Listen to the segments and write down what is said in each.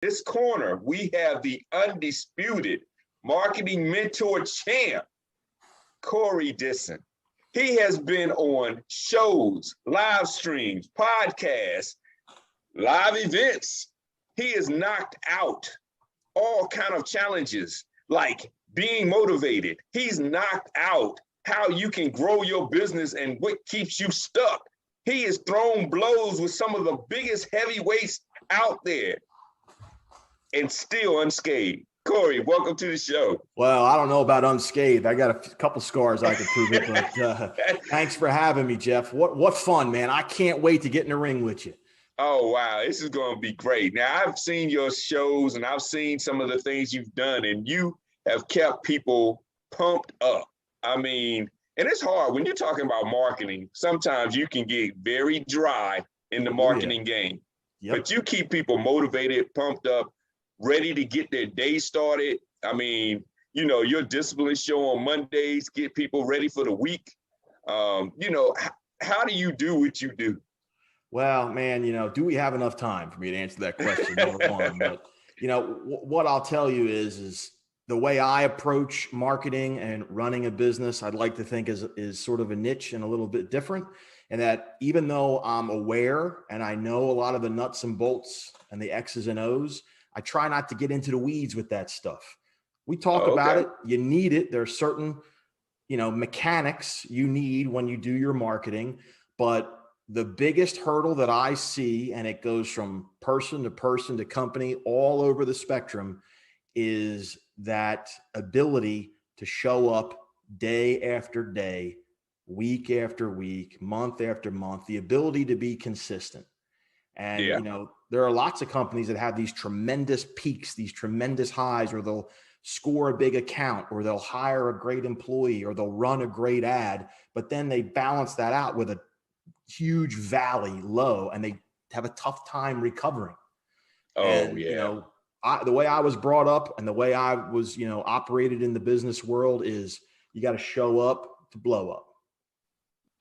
this corner, we have the undisputed marketing mentor champ, Corey Disson. He has been on shows, live streams, podcasts, live events. He has knocked out all kind of challenges like being motivated. He's knocked out how you can grow your business and what keeps you stuck. He has thrown blows with some of the biggest heavyweights out there and still unscathed. Corey, welcome to the show. Well, I don't know about unscathed. I got a couple scars I can prove it, but thanks for having me, Jeff. What fun, man. I can't wait to get in the ring with you. Oh, wow. This is going to be great. Now, I've seen your shows and I've seen some of the things you've done, and you have kept people pumped up. I mean, and it's hard when you're talking about marketing. Sometimes you can get very dry in the marketing game, but you keep people motivated, pumped up, ready to get their day started. I mean, you know, your discipline show on Mondays, get people ready for the week. You know, how do you do what you do? Well, man, you know, do we have enough time for me to answer that question? Number one, but you know, what I'll tell you is the way I approach marketing and running a business, I'd like to think is sort of a niche and a little bit different. And that even though I'm aware and I know a lot of the nuts and bolts and the X's and O's, I try not to get into the weeds with that stuff. We talk about it. You need it. There are certain, you know, mechanics you need when you do your marketing. But the biggest hurdle that I see, and it goes from person to company all over the spectrum, is that ability to show up day after day, week after week, month after month, the ability to be consistent. And, you know, there are lots of companies that have these tremendous peaks, these tremendous highs, or they'll score a big account, or they'll hire a great employee, or they'll run a great ad, but then they balance that out with a huge valley low, and they have a tough time recovering. You know, the way I was brought up and the way I was, you know, operated in the business world is you got to show up to blow up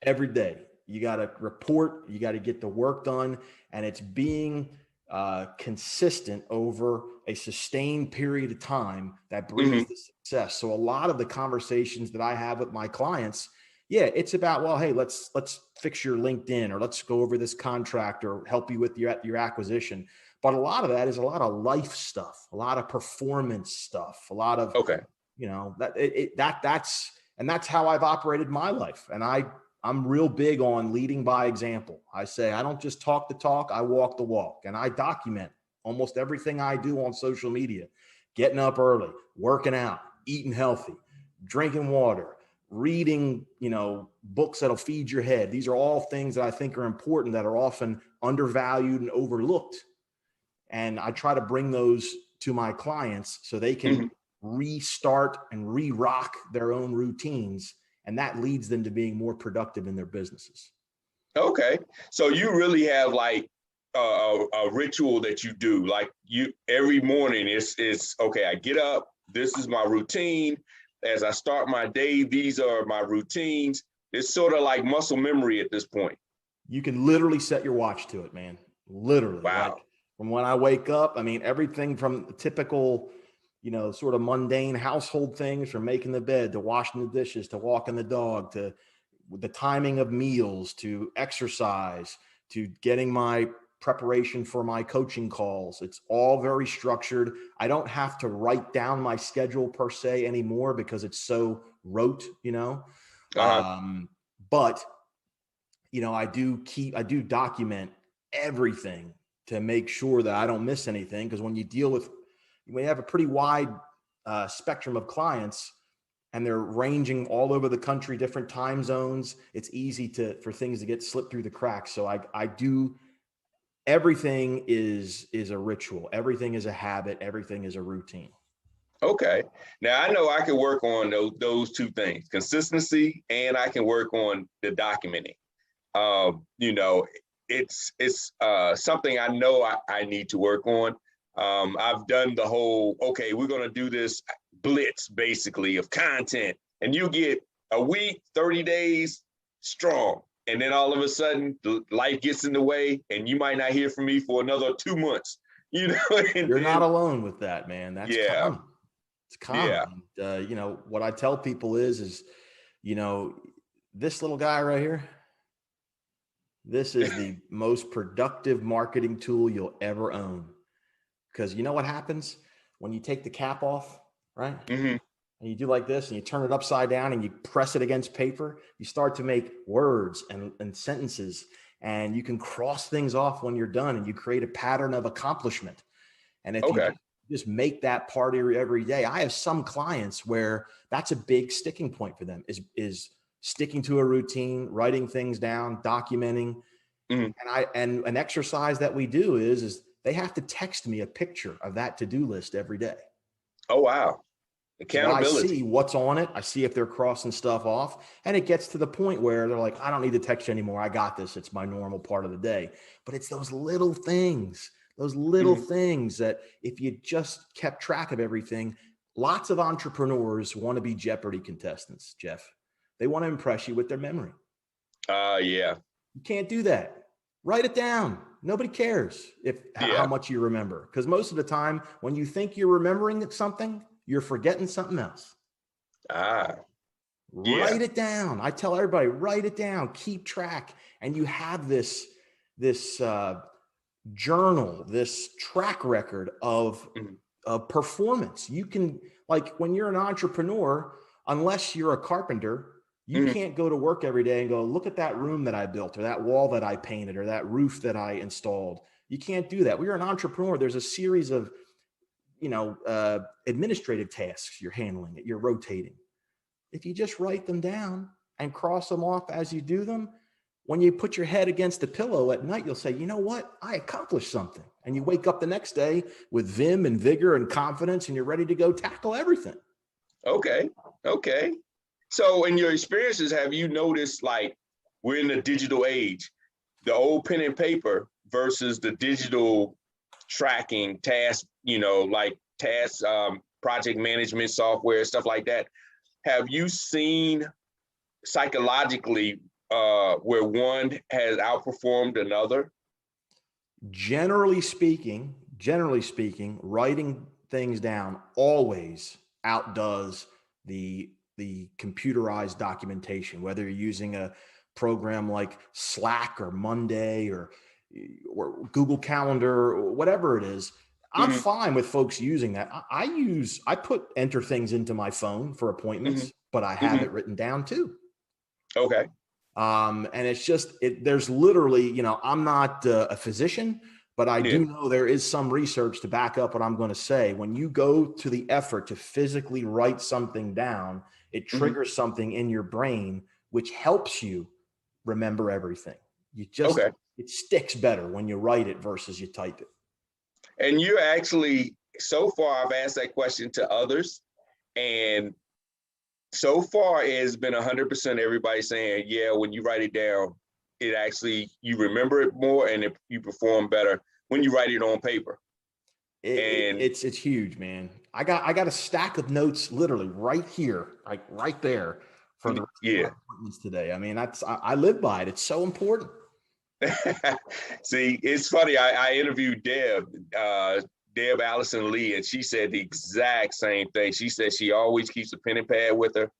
every day. You got to report, you got to get the work done, and it's being consistent over a sustained period of time that brings the success. So a lot of the conversations that I have with my clients, it's about, well, hey, let's fix your LinkedIn, or let's go over this contract, or help you with your acquisition. But a lot of that is a lot of life stuff, a lot of performance stuff, a lot of, you know, that's how I've operated my life. And I'm real big on leading by example. I say, I don't just talk the talk, I walk the walk. And I document almost everything I do on social media: getting up early, working out, eating healthy, drinking water, reading, you know, books that'll feed your head. These are all things that I think are important, that are often undervalued and overlooked. And I try to bring those to my clients so they can restart and re-rock their own routines. And that leads them to being more productive in their businesses. Okay. So you really have like a ritual that you do, like you every morning it's okay, I get up, this is my routine. As I start my day, these are my routines. It's sort of like muscle memory at this point. You can literally set your watch to it, man. Literally. Wow. Like from when I wake up, I mean, everything from the typical, you know, sort of mundane household things, from making the bed to washing the dishes to walking the dog to the timing of meals to exercise to getting my preparation for my coaching calls. It's all very structured. I don't have to write down my schedule per se anymore because it's so rote, you know. But, you know, I do document everything to make sure that I don't miss anything. Because when we have a pretty wide spectrum of clients, and they're ranging all over the country, different time zones, it's easy for things to get slipped through the cracks. So I do, everything is a ritual. Everything is a habit. Everything is a routine. Okay. Now I know I can work on those two things, consistency, and I can work on the documenting. You know, it's something I know I need to work on. I've done the whole, okay, we're going to do this blitz basically of content, and you get a week, 30 days strong. And then all of a sudden life gets in the way and you might not hear from me for another 2 months. you know, and You're not then, alone with that, man. That's yeah, common. It's yeah, common. And, what I tell people is, you know, this little guy right here, this is the most productive marketing tool you'll ever own. Because you know what happens when you take the cap off, right? hmm And you do like this and you turn it upside down and you press it against paper, you start to make words and sentences, and you can cross things off when you're done, and you create a pattern of accomplishment. And if you okay, just make that part of your every day, I have some clients where that's a big sticking point for them is sticking to a routine, writing things down, documenting. hmm And an exercise that we do is they have to text me a picture of that to-do list every day. oh wow, So I see accountability, what's on it. I see if they're crossing stuff off. And it gets to the point where they're like, I don't need to text you anymore. I got this. It's my normal part of the day. But it's those little hmm things that if you just kept track of everything, lots of entrepreneurs want to be Jeopardy contestants, Jeff. They want to impress you with their memory. yeah, You can't do that. Write it down. Nobody cares how yeah, much you remember. Because most of the time, when you think you're remembering something, you're forgetting something else. ah, yeah, Write it down. I tell everybody, write it down, keep track. And you have this journal, this track record mhm, of performance. You can, like when you're an entrepreneur, unless you're a carpenter, you mhm. can't go to work every day and go, look at that room that I built or that wall that I painted or that roof that I installed. You can't do that. When you're an entrepreneur, there's a series of, administrative tasks you're handling, you're rotating. If you just write them down and cross them off as you do them, when you put your head against the pillow at night, you'll say, you know what? I accomplished something. And you wake up the next day with vim and vigor and confidence, and you're ready to go tackle everything. Okay, okay. So, in your experiences, have you noticed like we're in the digital age, the old pen and paper versus the digital tracking task, like task project management software, stuff like that? Have you seen psychologically where one has outperformed another? Generally speaking, writing things down always outdoes the computerized documentation, whether you're using a program like Slack or Monday or Google Calendar or whatever it is. I'm hmm fine with folks using that. I put enter things into my phone for hmm appointments, but I have hmm it written down too. Okay. And it's just, there's literally, I'm not a physician, but I Yeah. do know there is some research to back up what I'm going to say. When you go to the effort to physically write something down, it hmm triggers something in your brain, which helps you remember everything. Okay. It sticks better when you write it versus you type it. And you're actually, so far, I've asked that question to others, and so far it's been 100% everybody saying, yeah, when you write it down, it actually, you remember it more and you perform better when you write it on paper. And It's huge, man. I got a stack of notes literally right here, like right there for the rest of my yeah. appointments today. I mean, I live by it. It's so important. See, it's funny. I interviewed Deb Allison Lee, and she said the exact same thing. She said she always keeps a pen and pad with her,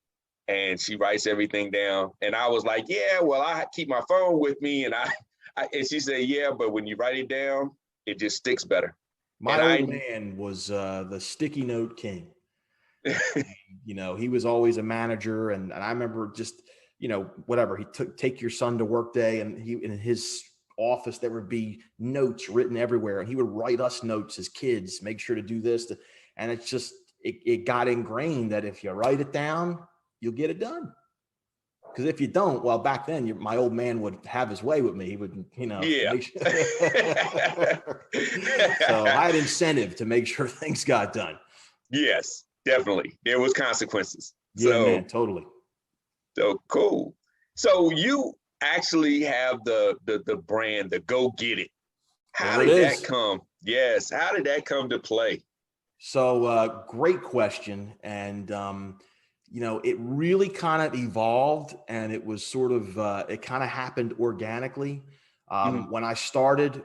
and she writes everything down. And I was like, yeah, well, I keep my phone with me, and and she said, yeah, but when you write it down, it just sticks better. My And old man was the sticky note king. He was always a manager, and I remember just whatever he took, take your son to work day, and he in his office there would be notes written everywhere, and he would write us notes as kids, make sure to do this, and it's just it got ingrained that if you write it down, you'll get it done. Because if you don't, well, back then my old man would have his way with me. He would, yeah. make sure. So I had incentive to make sure things got done. Yes, definitely. There was consequences. Yeah, man, totally. So cool. So you actually have the brand, the Go Get It. How There it did that is. come? Yes. How did that come to play? So great question. And, it really kind of evolved, and it was sort of, it kind of happened organically. Mhm, When I started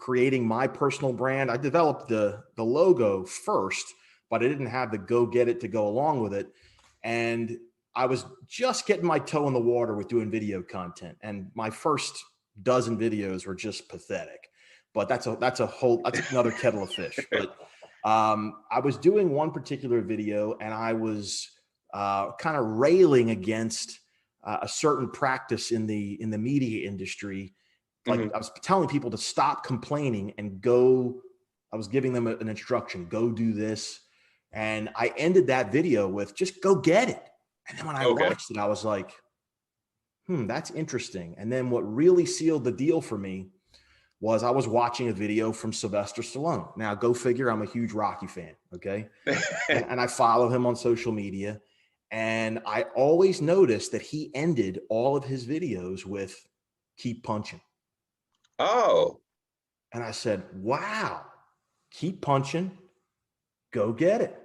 creating my personal brand. I developed the logo first, but I didn't have the go get it to go along with it. And I was just getting my toe in the water with doing video content. And my first dozen videos were just pathetic, but that's another kettle of fish. But I was doing one particular video, and I was kind of railing against a certain practice in the media industry. Like I was telling people to stop complaining and go. I was giving them an instruction, go do this. And I ended that video with just go get it. And then when I watched it, I was like, that's interesting. And then what really sealed the deal for me was I was watching a video from Sylvester Stallone. Now, go figure, I'm a huge Rocky fan, okay? and I follow him on social media. And I always noticed that he ended all of his videos with keep punching. Oh. And I said, wow, keep punching, go get it.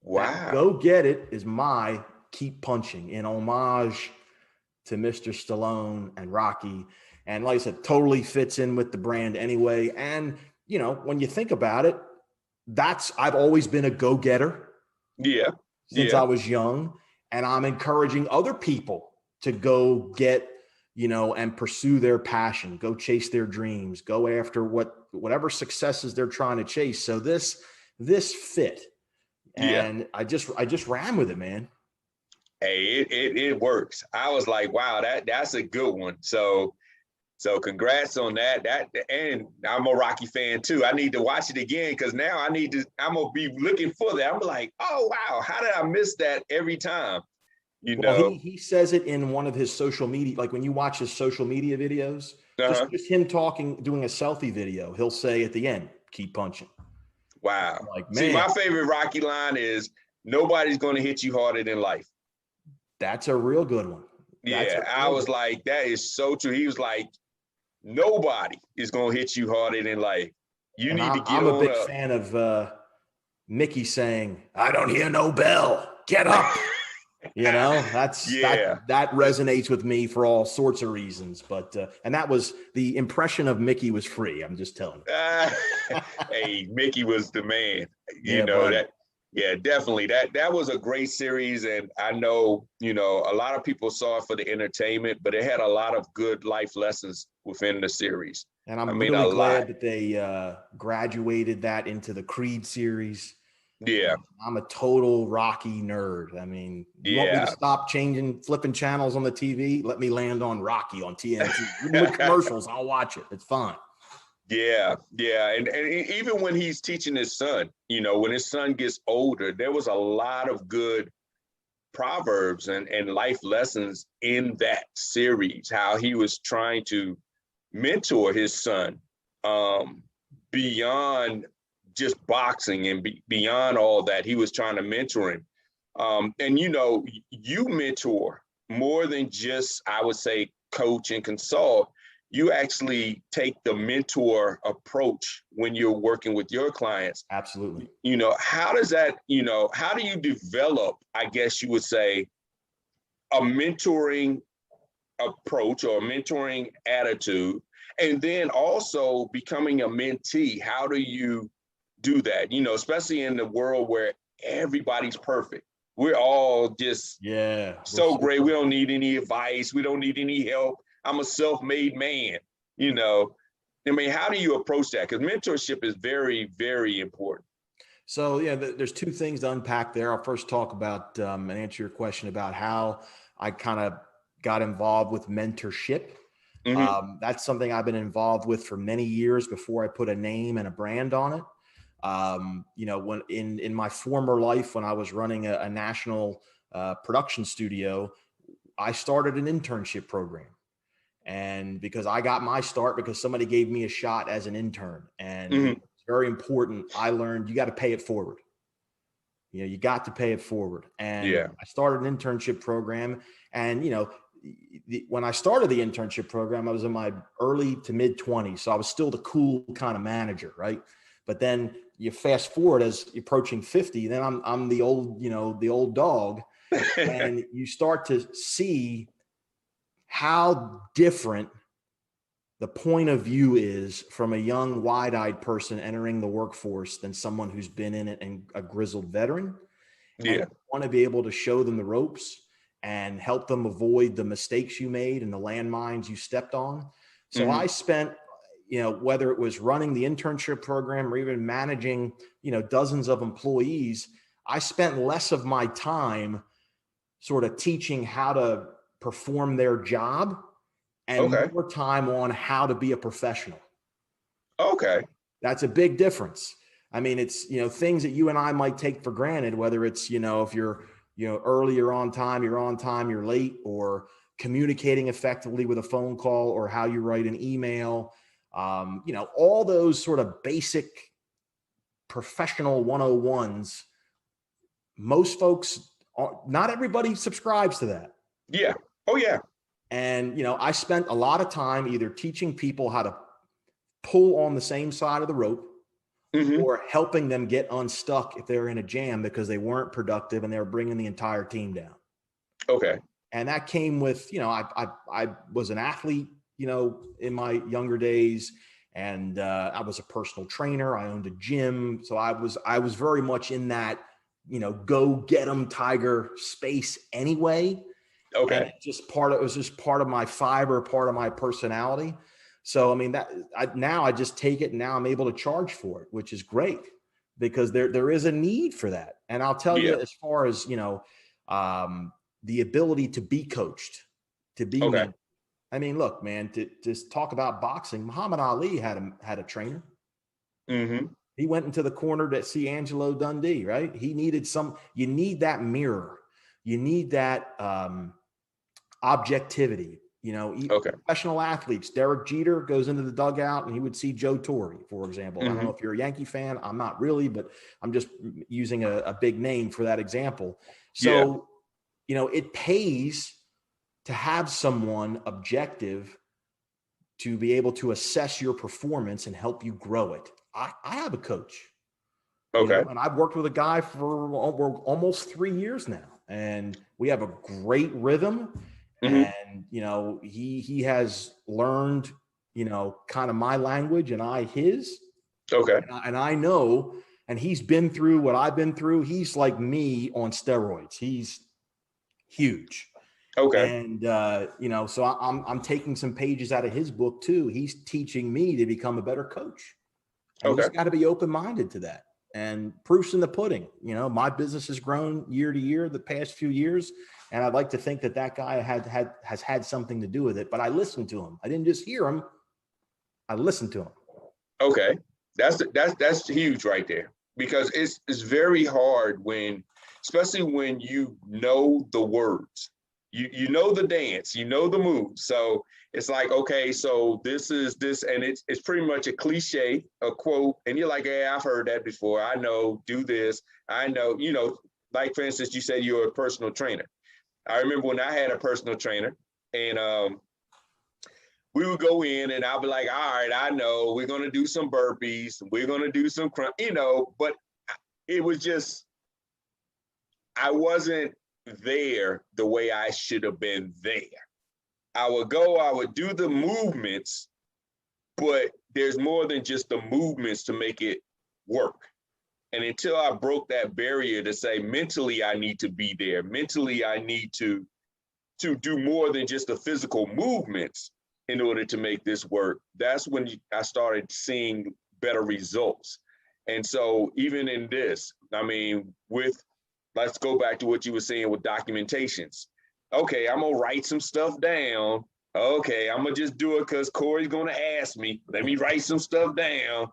Wow. That go get it is my keep punching in homage to Mr. Stallone and Rocky. And like I said, totally fits in with the brand anyway. And, you know, when you think about it, I've always been a go-getter. Yeah. Since I was young. And I'm encouraging other people to go get, you know, and pursue their passion, go chase their dreams, go after whatever successes they're trying to chase. So this fit. And I just ran with it, man. Hey, it works. I was like, wow, that's a good one. So congrats on that. And I'm a Rocky fan too. I need to watch it again because now I'm gonna be looking for that. I'm like, oh wow, how did I miss that every time? You know, he says it in one of his social media, like when you watch his social media videos, just him talking, doing a selfie video, he'll say at the end, keep punching. Wow. Like, man. See, my favorite Rocky line is nobody's gonna hit you harder than life. That's a real good one. I was like, that is so true. He was like, nobody is gonna hit you harder than life. You need to get on up. I'm a big fan of Mickey saying, I don't hear no bell. Get up. You know, that resonates with me for all sorts of reasons. But and that was the impression of Mickey was free. I'm just telling you. Hey, Mickey was the man. You know buddy. That. Yeah, definitely. That was a great series. And I know, you know, a lot of people saw it for the entertainment, but it had a lot of good life lessons within the series. And I'm really glad that they graduated that into the Creed series. Yeah. I'm a total Rocky nerd. I mean, you want me to stop flipping channels on the TV? Let me land on Rocky on TNT. Even with commercials, I'll watch it. It's fun. Yeah. And even when he's teaching his son, you know, when his son gets older, there was a lot of good proverbs and life lessons in that series, how he was trying to mentor his son beyond just boxing and beyond all that. He was trying to mentor him. And, you know, you mentor more than just, I would say, coach and consult. You actually take the mentor approach when you're working with your clients. Absolutely. You know, how does that, you know, how do you develop, I guess you would say, a mentoring approach or a mentoring attitude, and then also becoming a mentee? How do you do that? You know, especially in the world where everybody's perfect. We're all just so great. We don't need any advice. We don't need any help. I'm a self-made man, you know. I mean, how do you approach that? Because mentorship is very, very important. So, yeah, there's two things to unpack there. I'll first talk about and answer your question about how I kind of got involved with mentorship. Mm-hmm. That's something I've been involved with for many years before I put a name and a brand on it. You know, when in my former life, when I was running a national production studio, I started an internship program. And because I got my start because somebody gave me a shot as an intern, and it's very important. I learned you got to pay it forward. You know, you got to pay it forward. And I started an internship program. And, you know, when I started the internship program, I was in my early to mid 20s. So I was still the cool kind of manager. Right. But then you fast forward as you're approaching 50, then I'm the old, you know, the old dog. And you start to see how different the point of view is from a young, wide-eyed person entering the workforce than someone who's been in it and a grizzled veteran. And Yeah. you want to be able to show them the ropes and help them avoid the mistakes you made and the landmines you stepped on. So I spent, whether it was running the internship program or even managing, dozens of employees, I spent less of my time sort of teaching how to perform their job and Okay. more time on how to be a professional. Okay. That's a big difference. I mean, it's, things that you and I might take for granted, whether it's, if you're, early, you're on time, you're late, or communicating effectively with a phone call, or how you write an email, all those sort of basic professional 101s. Most folks, not everybody subscribes to that. Yeah. Oh, yeah. And, I spent a lot of time either teaching people how to pull on the same side of the rope or helping them get unstuck if they're in a jam because they weren't productive and they were bringing the entire team down. Okay. And that came with, I was an athlete, in my younger days, and I was a personal trainer. I owned a gym. So I was very much in that, go get 'em Tiger space anyway. Okay. And it was just part of my fiber, part of my personality. So, I mean, now I just take it and now I'm able to charge for it, which is great because there is a need for that. And I'll tell you, as far as, the ability to be coached, to be mentored. I mean, look, man, to just talk about boxing, Muhammad Ali had a trainer. He went into the corner to see Angelo Dundee, right? He needed you need that mirror. You need that objectivity. Professional athletes, Derek Jeter goes into the dugout and he would see Joe Torre, for example. I don't know if you're a Yankee fan. I'm not really, but I'm just using a big name for that example. So, it pays to have someone objective to be able to assess your performance and help you grow it. I have a coach. Okay. And I've worked with a guy for almost 3 years now, and we have a great rhythm. And, he has learned, kind of my language and I his. Okay. And I know, and he's been through what I've been through. He's like me on steroids. He's huge. Okay. And, so I'm taking some pages out of his book too. He's teaching me to become a better coach. And you just got to be open-minded to that. And proof's in the pudding. My business has grown year to year the past few years. And I'd like to think that guy has had something to do with it, but I listened to him. I didn't just hear him. I listened to him. Okay. That's huge right there, because it's very hard especially when you know the words, you know the dance, you know the moves. So it's like, okay, so this is this, and it's pretty much a cliche, a quote, and you're like, hey, I've heard that before. I know, do this. I know, like for instance, you said you're a personal trainer. I remember when I had a personal trainer, and we would go in and I'll be like, all right, I know we're going to do some burpees. We're going to do some, but it was just, I wasn't there the way I should have been there. I would do the movements, but there's more than just the movements to make it work. And until I broke that barrier to say, mentally, I need to be there. Mentally, I need to do more than just the physical movements in order to make this work. That's when I started seeing better results. And so even in this, I mean, let's go back to what you were saying with documentations. Okay, I'm gonna write some stuff down. Okay, I'm gonna just do it because Corey's gonna ask me. Let me write some stuff down.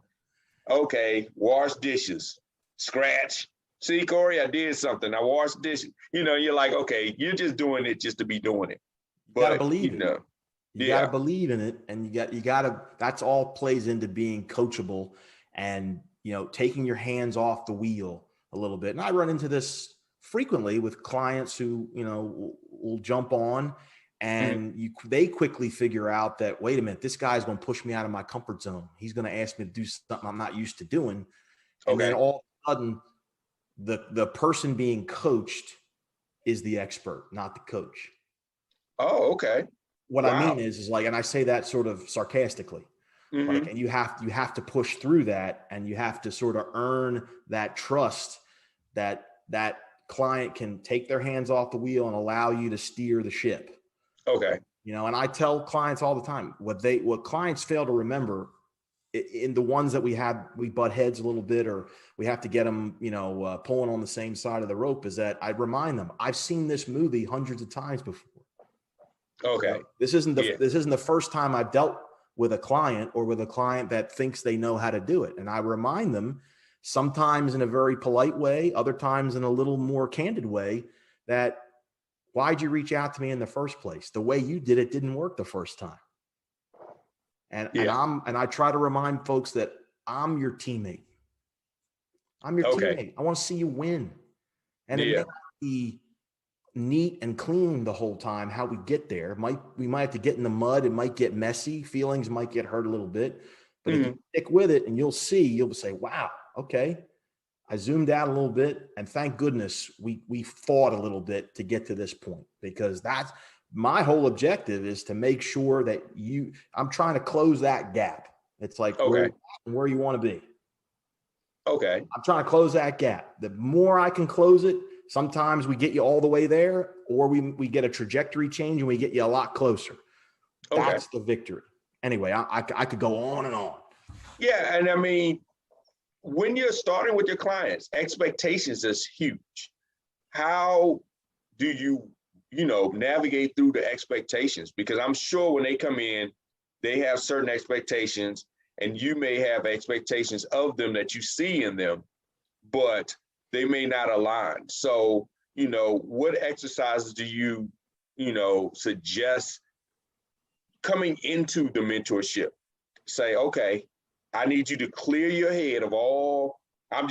Okay, wash dishes, scratch. See, Corey, I did something. I washed dishes. You're like, okay, you're just doing it just to be doing it. But you gotta believe it. You yeah. gotta believe in it, and you gotta. That's all plays into being coachable, and taking your hands off the wheel a little bit. And I run into this frequently with clients who will jump on, and they quickly figure out that, wait a minute, this guy's going to push me out of my comfort zone. He's going to ask me to do something I'm not used to doing, and then all of a sudden, the person being coached is the expert, not the coach. Oh, okay. what I Wow. mean is like, and I say that sort of sarcastically, like, Mm-hmm. and you have to push through that, and you have to sort of earn that trust that that client can take their hands off the wheel and allow you to steer the ship. Okay. And I tell clients all the time, what clients fail to remember in the ones that we butt heads a little bit, or we have to get them, pulling on the same side of the rope, is that I remind them, I've seen this movie hundreds of times before. Okay. This isn't Yeah. the first time I've dealt with a client, or with a client that thinks they know how to do it. And I remind them, sometimes in a very polite way, other times in a little more candid way, that why'd you reach out to me in the first place? The way you did it didn't work the first time. And Yeah. I try to remind folks that I'm your teammate. I'm your Okay. teammate. I want to see you win. And it may Yeah. not be neat and clean the whole time how we get there. We might have to get in the mud. It might get messy. Feelings might get hurt a little bit. But if you stick with it, and you'll say, wow, okay, I zoomed out a little bit, and thank goodness we fought a little bit to get to this point, because that's my whole objective, is to make sure that I'm trying to close that gap. It's like Okay. where you want to be. Okay. I'm trying to close that gap. The more I can close it, sometimes we get you all the way there, or we get a trajectory change and we get you a lot closer. Okay. That's the victory. Anyway, I could go on and on. Yeah. And I mean, when you're starting with your clients, expectations is huge. How do you, navigate through the expectations? Because I'm sure when they come in, they have certain expectations, and you may have expectations of them that you see in them, but they may not align. So, what exercises do you, suggest coming into the mentorship? Say, okay, I need you to clear your head of all, I'm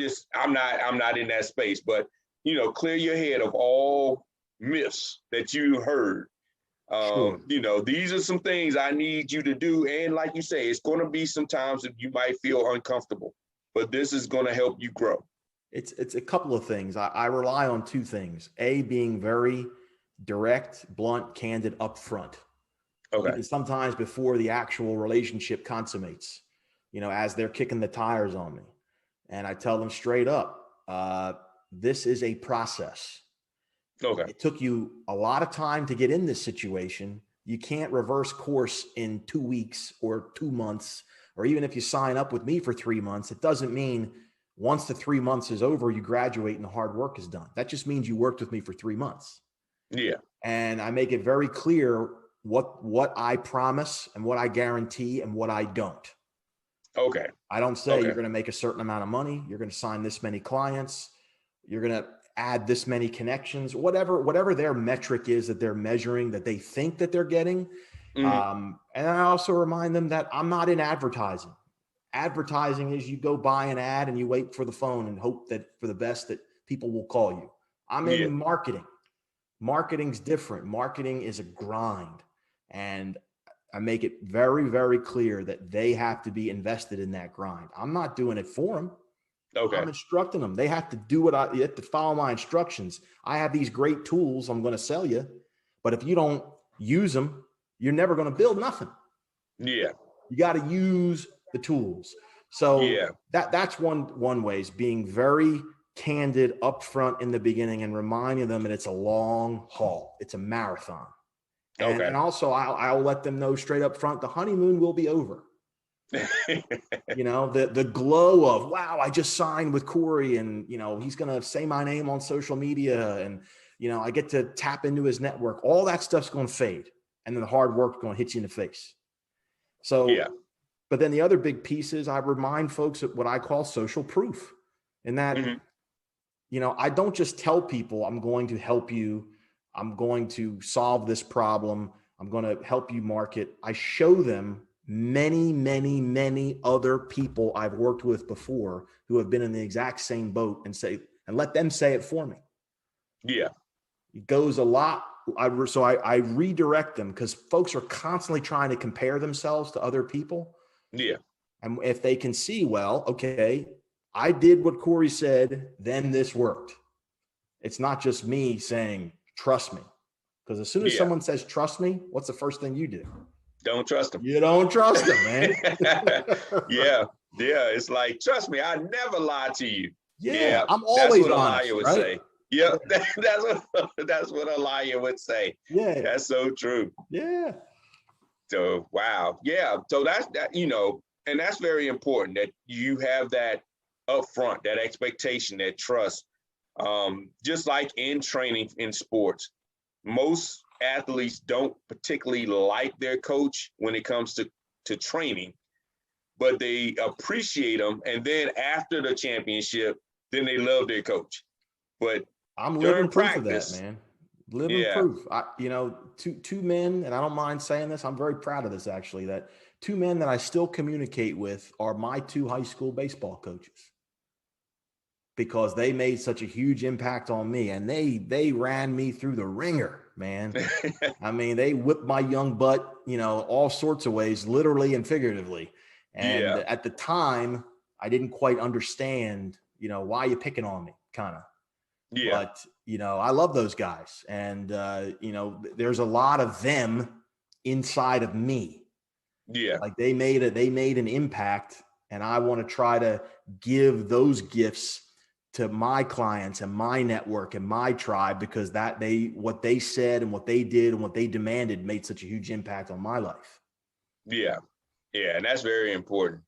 not in that space, but, clear your head of all myths that you heard. Sure. These are some things I need you to do. And like you say, it's going to be some times that you might feel uncomfortable, but this is going to help you grow. It's a couple of things. I rely on two things. A, being very direct, blunt, candid, upfront. Okay. Even sometimes before the actual relationship consummates, as they're kicking the tires on me. And I tell them straight up, this is a process. Okay. It took you a lot of time to get in this situation. You can't reverse course in 2 weeks or 2 months, or even if you sign up with me for 3 months, it doesn't mean once the 3 months is over, you graduate and the hard work is done. That just means you worked with me for 3 months. Yeah. And I make it very clear what I promise and what I guarantee and what I don't. Okay. I don't say Okay. you're going to make a certain amount of money, you're going to sign this many clients, you're going to add this many connections, whatever their metric is that they're measuring, that they think that they're getting. And I also remind them that I'm not in advertising. Advertising is you go buy an ad and you wait for the phone and hope that for the best that people will call you. I'm in marketing. Marketing's different. Marketing is a grind. And I make it very, very clear that they have to be invested in that grind. I'm not doing it for them. Okay. I'm instructing them. They have to do you have to follow my instructions. I have these great tools I'm going to sell you, but if you don't use them, you're never going to build nothing. Yeah. You got to use the tools. So that's one way, is being very candid upfront in the beginning and reminding them that it's a long haul. It's a marathon. And also I'll let them know straight up front, the honeymoon will be over. The glow of, wow, I just signed with Corey, and he's going to say my name on social media, and I get to tap into his network. All that stuff's going to fade, and then the hard work's going to hit you in the face. So but then the other big piece is I remind folks of what I call social proof, in that I don't just tell people I'm going to help you, I'm going to solve this problem, I'm going to help you market. I show them many, many, many other people I've worked with before who have been in the exact same boat, and let them say it for me. Yeah. It goes a lot. So I redirect them, because folks are constantly trying to compare themselves to other people. Yeah. And if they can see, well, okay, I did what Corey said, then this worked. It's not just me saying, trust me. Because as soon as someone says, trust me, what's the first thing you do? Don't trust them. You don't trust them, man. Yeah. It's like, trust me, I never lie to you. Yeah. I'm that's always what a honest, liar would right? say. Yeah. That's what a liar would say. Yeah. That's so true. Yeah. So, wow. Yeah. So that's that, and that's very important that you have that upfront, that expectation, that trust. Just like in training in sports, most athletes don't particularly like their coach when it comes to training, but they appreciate them. And then after the championship, then they love their coach. But I'm during living proof practice, of that, man. Living proof. Two men, and I don't mind saying this, I'm very proud of this actually, that two men that I still communicate with are my two high school baseball coaches, because they made such a huge impact on me, and they ran me through the ringer, man. I mean, they whipped my young butt, all sorts of ways, literally and figuratively. And at the time, I didn't quite understand, why you picking on me, kind of. Yeah. But, I love those guys. And, there's a lot of them inside of me. Yeah. Like they made an impact, and I want to try to give those gifts to my clients and my network and my tribe, because what they said and what they did and what they demanded made such a huge impact on my life. Yeah. Yeah. And that's very important.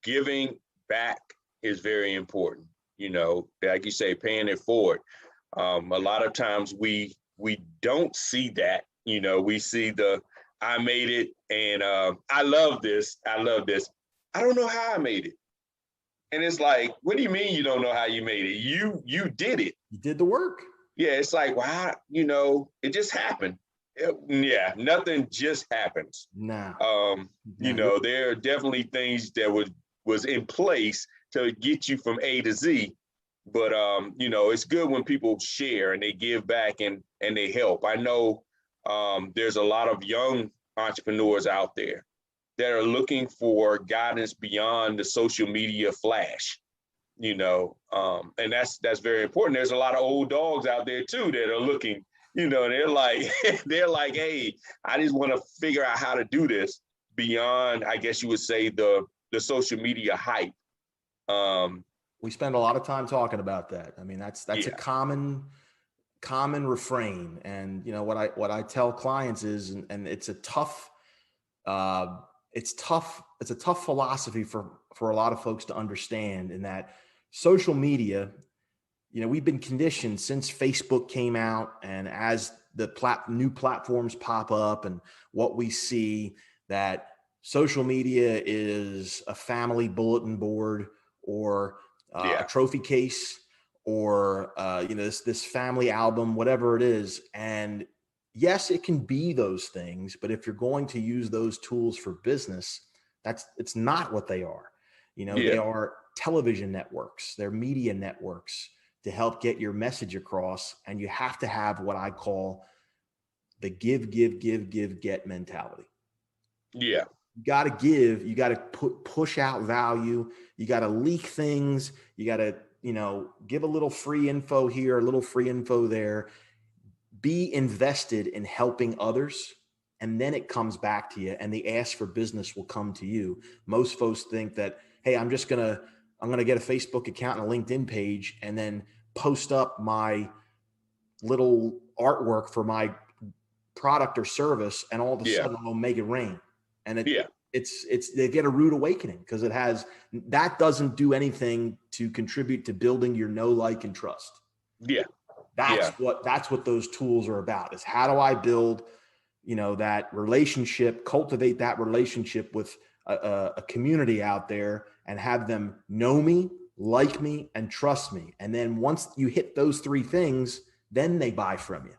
Giving back is very important. Like you say, paying it forward. A lot of times we don't see that. We see I made it, and I love this. I don't know how I made it. And it's like, what do you mean you don't know how you made it? You did it. You did the work. Yeah, it's like, wow, it just happened. Yeah, nothing just happens. No. There are definitely things that was in place to get you from A to Z. But it's good when people share and they give back and they help. I know there's a lot of young entrepreneurs out there that are looking for guidance beyond the social media flash, and that's very important. There's a lot of old dogs out there too that are looking, they're like, hey, I just want to figure out how to do this beyond, I guess you would say, the social media hype. We spend a lot of time talking about that. I mean, that's a common refrain. And what I tell clients is, and it's a tough philosophy for a lot of folks to understand, in that social media, we've been conditioned since Facebook came out, and as the new platforms pop up, and what we see, that social media is a family bulletin board, or a trophy case, or this family album, whatever it is. And yes, it can be those things, but if you're going to use those tools for business, it's not what they are. They are television networks, they're media networks to help get your message across. And you have to have what I call the give, get mentality. Yeah. You got to give, you got to push out value. You got to leak things. You got to, give a little free info here, a little free info there. Be invested in helping others, and then it comes back to you, and the ask for business will come to you. Most folks think that, hey, I'm going to get a Facebook account and a LinkedIn page, and then post up my little artwork for my product or service, and all of a sudden I'll make it rain. And they get a rude awakening, because that doesn't do anything to contribute to building your know, like, and trust. Yeah. That's what those tools are about, is how do I build, that relationship, cultivate that relationship with a community out there, and have them know me, like me, and trust me. And then once you hit those three things, then they buy from you.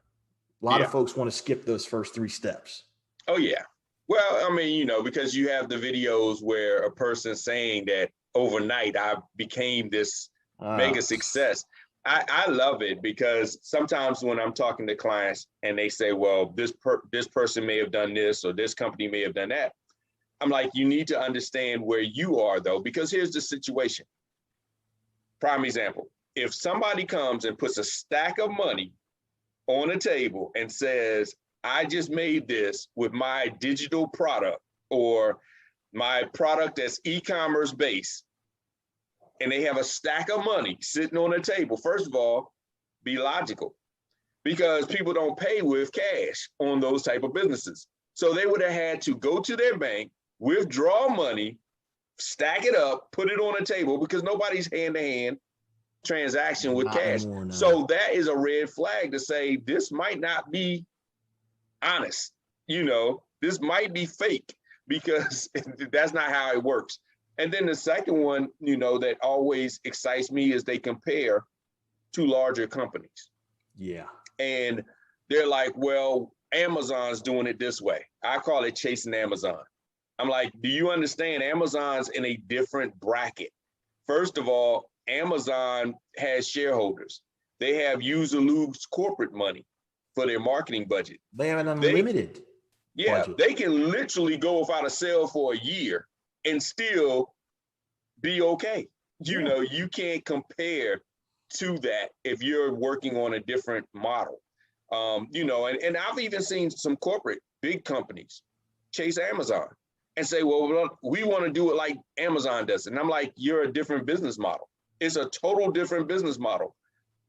A lot of folks want to skip those first three steps. Oh, yeah. Well, I mean, because you have the videos where a person saying that overnight I became this mega success. I love it, because sometimes when I'm talking to clients and they say, well, this person may have done this, or this company may have done that, I'm like, you need to understand where you are, though, because here's the situation. Prime example. If somebody comes and puts a stack of money on a table and says, I just made this with my digital product or my product that's e-commerce based, and they have a stack of money sitting on the table, first of all, be logical, because people don't pay with cash on those type of businesses. So they would have had to go to their bank, withdraw money, stack it up, put it on a table, because nobody's hand-to-hand transaction with Not cash. anymore, no. So that is a red flag to say this might not be honest. This might be fake, because that's not how it works. And then the second one, that always excites me is they compare to larger companies. Yeah. And they're like, well, Amazon's doing it this way. I call it chasing Amazon. I'm like, do you understand? Amazon's in a different bracket. First of all, Amazon has shareholders. They have use or lose corporate money for their marketing budget. They have an unlimited budget. They can literally go without a sale for a year and still be okay. You can't compare to that if you're working on a different model. And I've even seen some corporate big companies chase Amazon and say, well, we want to do it like Amazon does. And I'm like, you're a different business model. It's a total different business model,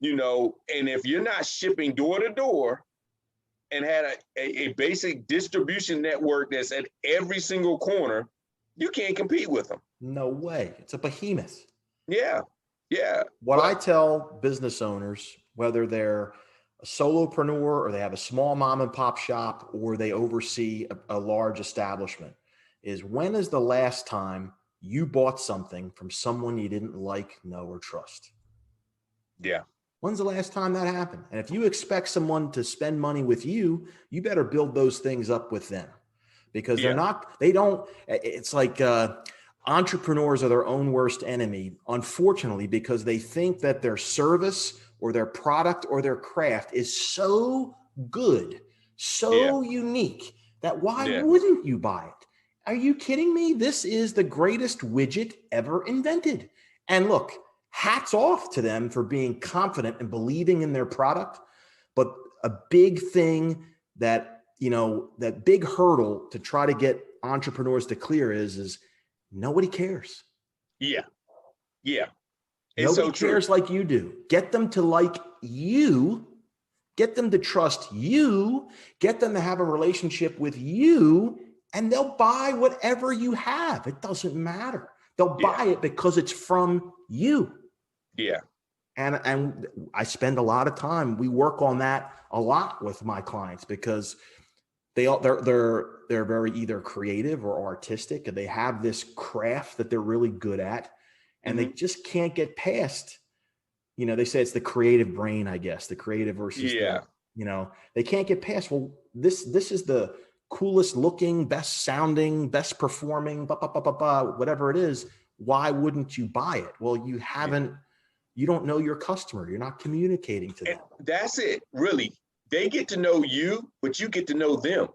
and if you're not shipping door to door and had a basic distribution network that's at every single corner, you can't compete with them. No way. It's a behemoth. Yeah. What I tell business owners, whether they're a solopreneur or they have a small mom and pop shop or they oversee a large establishment, is when is the last time you bought something from someone you didn't like, know, or trust? Yeah. When's the last time that happened? And if you expect someone to spend money with you, you better build those things up with them, because it's like entrepreneurs are their own worst enemy, unfortunately, because they think that their service or their product or their craft is so good, so unique, that why wouldn't you buy it? Are you kidding me? This is the greatest widget ever invented. And look, hats off to them for being confident and believing in their product. But a big thing that big hurdle to try to get entrepreneurs to clear is nobody cares. Yeah. Nobody cares like you do. Get them to like you, get them to trust you, get them to have a relationship with you, and they'll buy whatever you have. It doesn't matter. They'll buy it because it's from you. Yeah. And I spend a lot of time. We work on that a lot with my clients, because they're very either creative or artistic, and they have this craft that they're really good at, and they just can't get past, they say it's the creative brain, I guess, the creative versus they can't get past, well, this is the coolest looking, best sounding, best performing, whatever it is. Why wouldn't you buy it? Well, you don't know your customer. You're not communicating to them. And that's it, really. They get to know you, but you get to know them.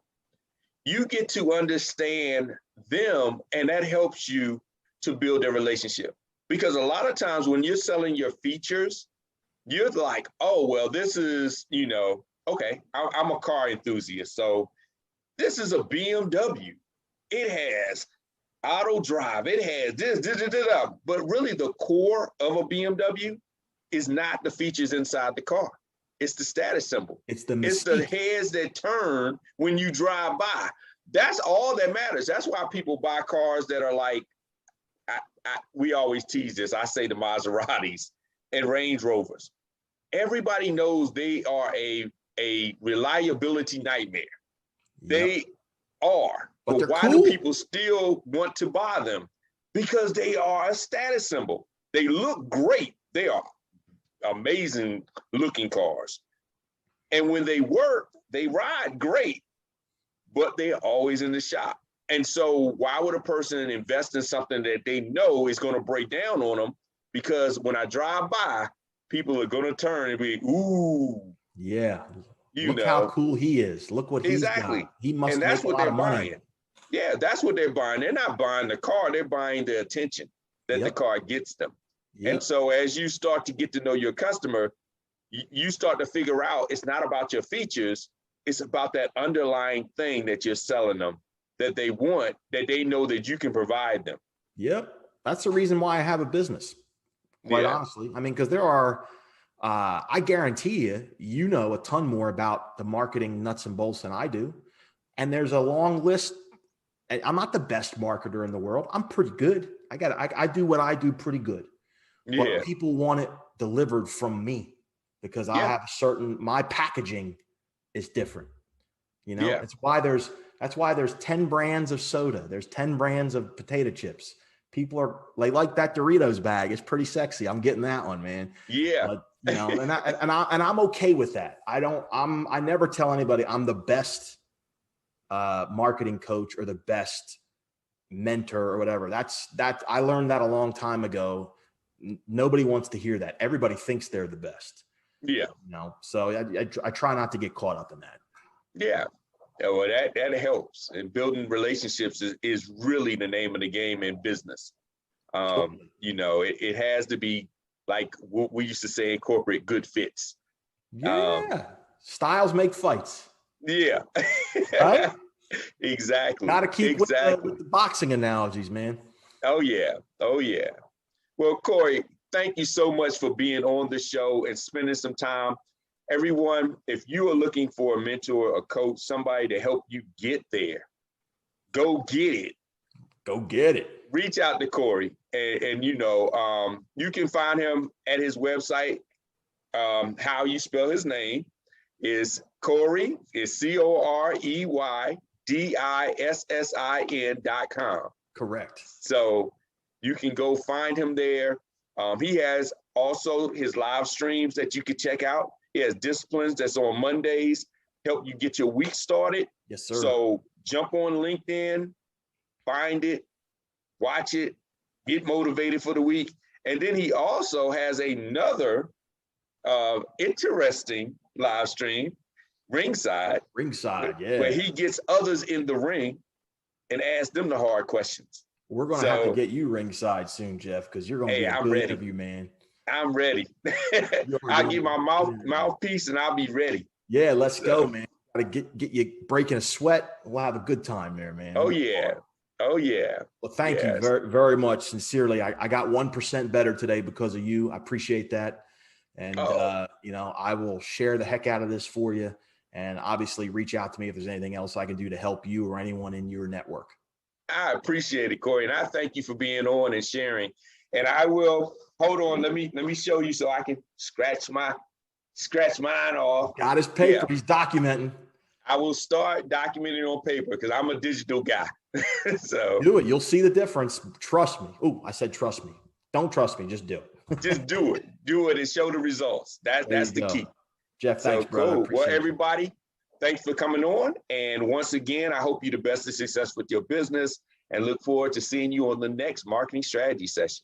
You get to understand them, and that helps you to build a relationship. Because a lot of times when you're selling your features, you're like, oh, well, this is, okay, I'm a car enthusiast. So this is a BMW. It has auto drive. It has this. But really the core of a BMW is not the features inside the car. It's the status symbol. It's the heads that turn when you drive by. That's all that matters. That's why people buy cars that are like, we always tease this. I say the Maseratis and Range Rovers. Everybody knows they are a reliability nightmare. They are. But why do people still want to buy them? Because they are a status symbol. They look great. They are amazing looking cars. And when they work, they ride great, but they're always in the shop. And so why would a person invest in something that they know is going to break down on them? Because when I drive by, people are going to turn and be, ooh. Yeah. Look how cool he is. Look what he's got. He must make a lot of money. Yeah, that's what they're buying. They're not buying the car. They're buying the attention that the car gets them. And so as you start to get to know your customer, you start to figure out it's not about your features, it's about that underlying thing that you're selling them, that they want, that they know that you can provide them. Yep. That's the reason why I have a business, quite honestly. I mean, because there are, I guarantee you, you know a ton more about the marketing nuts and bolts than I do. And there's a long list. I'm not the best marketer in the world. I'm pretty good. I do what I do pretty good. But people want it delivered from me because I have my packaging is different. You know, that's why there's 10 brands of soda. There's 10 brands of potato chips. People they like that Doritos bag. It's pretty sexy. I'm getting that one, man. Yeah. But, you know, and I'm okay with that. I never tell anybody I'm the best marketing coach or the best mentor or whatever. I learned that a long time ago. Nobody wants to hear that. Everybody thinks they're the best. Yeah. You know, so I try not to get caught up in that. Yeah. Well, that helps. And building relationships is really the name of the game in business. Totally. You know, it has to be like what we used to say in corporate, good fits. Yeah. Styles make fights. Yeah. Right? Exactly. Got to keep with the boxing analogies, man. Oh, yeah. Oh, yeah. Well, Corey, thank you so much for being on the show and spending some time. Everyone, if you are looking for a mentor, a coach, somebody to help you get there, go get it. Go get it. Reach out to Corey, and you know, you can find him at his website. How you spell his name is Corey, is CoreyDissin.com. Correct. So you can go find him there. He has also his live streams that you can check out. He has disciplines that's on Mondays, help you get your week started. Yes, sir. So jump on LinkedIn, find it, watch it, get motivated for the week. And then he also has another interesting live stream, Ringside. Yeah. Where he gets others in the ring and asks them the hard questions. We're going to have to get you ringside soon, Jeff, because you're going to be a good interview, man. I'm ready. I'll get my mouthpiece and I'll be ready. Yeah, let's go, man. Got to get you breaking a sweat. We'll have a good time there, man. Oh, yeah. Oh, yeah. Well, thank you very, very much. Sincerely, I got 1% better today because of you. I appreciate that. And, you know, I will share the heck out of this for you. And obviously reach out to me if there's anything else I can do to help you or anyone in your network. I appreciate it, Corey. And I thank you for being on and sharing. And I will, hold on, let me show you so I can scratch mine off. Got his paper, he's documenting. I will start documenting on paper because I'm a digital guy. So do it. You'll see the difference. Trust me. Oh, I said trust me. Don't trust me. Just do it. Just do it. Do it and show the results. That's the key. Jeff, thanks, brother. Cool. Well, everybody, thanks for coming on. And once again, I hope you the best of success with your business and look forward to seeing you on the next marketing strategy session.